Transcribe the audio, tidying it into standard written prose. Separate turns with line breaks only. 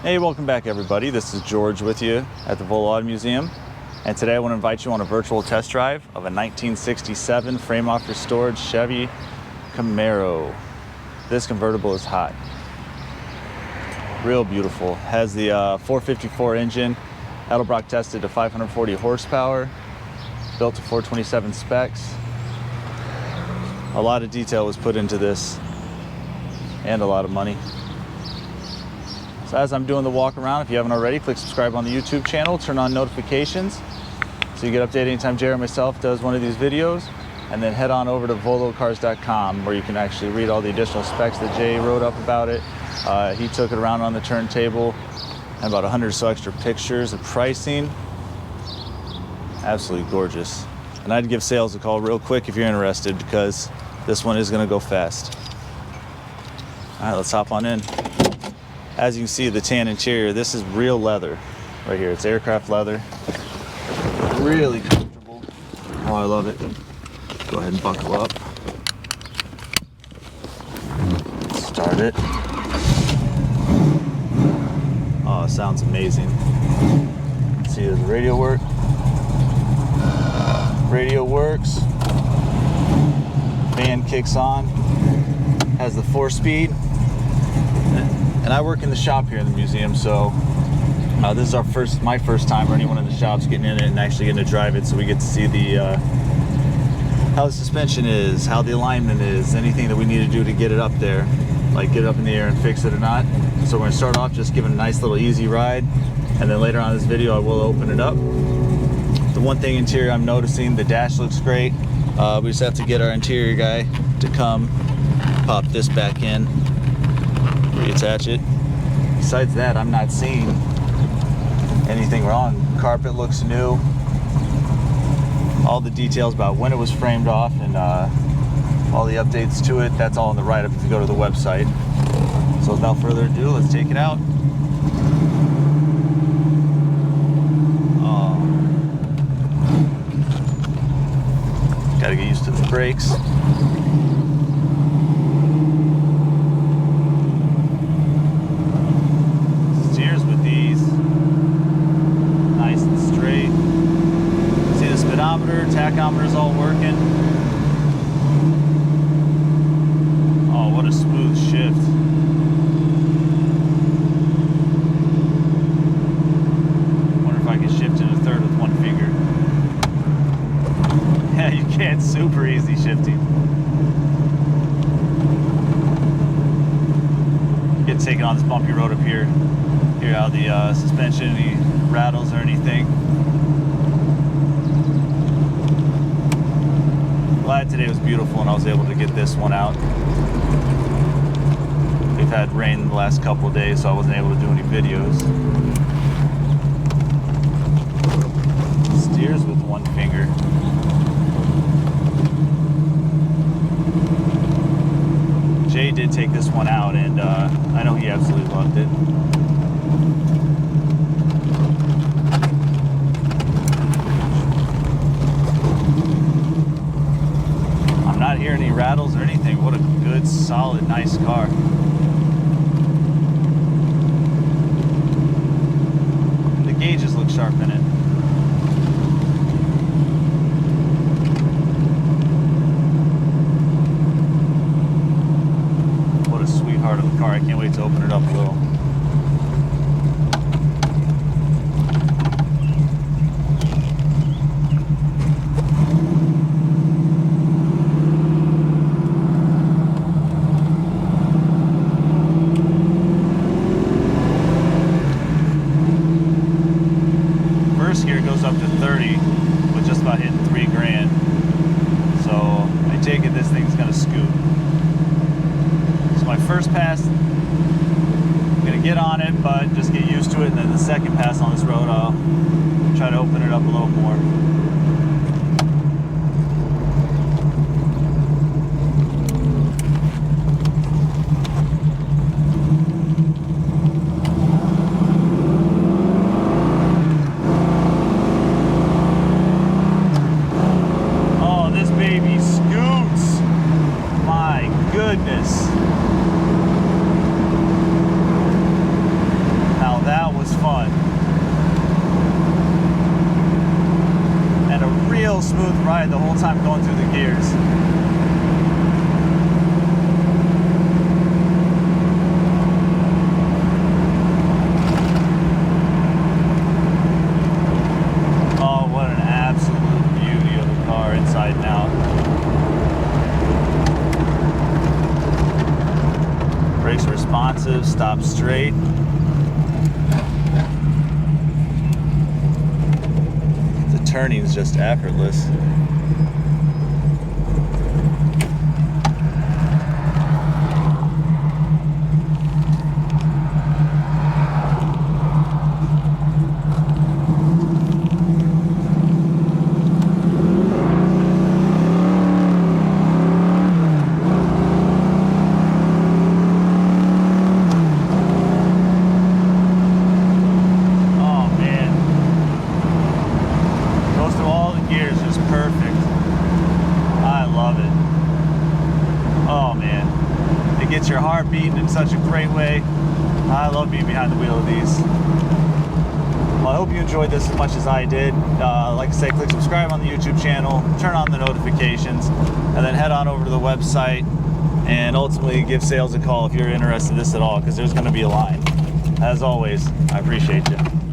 Hey, welcome back everybody. This is George with you at the Volo Auto Museum. And today I want to invite you on a virtual test drive of a 1967 frame-off restored Chevy Camaro. This convertible is hot. Real beautiful. Has the 454 engine, Edelbrock tested to 540 horsepower, built to 427 specs. A lot of detail was put into this and a lot of money. So as I'm doing the walk around, if you haven't already, click subscribe on the YouTube channel, turn on notifications so you get updated anytime Jerry or myself does one of these videos, and then head on over to volocars.com where you can actually read all the additional specs that Jay wrote up about it. He took it around on the turntable and about 100 or so extra pictures of pricing. Absolutely gorgeous. And I'd give sales a call real quick if you're interested, because this one is going to go fast. All right, let's hop on in. As you can see, the tan interior, this is real leather right here. It's aircraft leather. Really comfortable. Oh, I love it. Go ahead and buckle up. Start it. Oh, it sounds amazing. See, does the radio work? Radio works. Fan kicks on. Has the 4-speed. And I work in the shop here in the museum, so this is my first time, or anyone in the shop's getting in it and actually getting to drive it, so we get to see the how the suspension is, how the alignment is, anything that we need to do to get it up there, like get it up in the air and fix it or not. So we're going to start off just giving a nice little easy ride, and then later on in this video I will open it up. The one thing interior I'm noticing, the dash looks great. We just have to get our interior guy to come pop this back in, reattach it. Besides that, I'm not seeing anything wrong. Carpet looks new. All the details about when it was framed off and all the updates to it, that's all in the write-up if you go to the website. So without further ado, let's take it out. Gotta get used to the brakes. Tachometer's all working. Oh, what a smooth shift. Wonder if I can shift in a third with one finger. Yeah, you can. Super easy shifting. Get taken on this bumpy road up here. Hear how the suspension, any rattles or anything. Glad today was beautiful and I was able to get this one out. We've had rain the last couple of days, so I wasn't able to do any videos. Steers with one finger. Jay did take this one out, and I know he absolutely loved it. Not hearing any rattles or anything. What a good, solid, nice car. The gauges look sharp in it. What a sweetheart of a car. I can't wait to open it up a little. Gear goes up to 30 with just about hitting 3 grand. So I take it this thing's gonna scoot. So my first pass, I'm gonna get on it, but just get used to it, and then the second pass on this road I'll try to open it up a little more. goodness. How was fun. And a real smooth ride the whole time going through the gears. Oh, what an absolute beauty of a car inside and out. Brakes responsive, stop straight. The turning is just effortless. Gets your heart beating in such a great way. I love being behind the wheel of these. Well, I hope you enjoyed this as much as I did. Like I say, click subscribe on the YouTube channel, turn on the notifications, and then head on over to the website and ultimately give sales a call if you're interested in this at all, because there's going to be a line. As always, I appreciate you.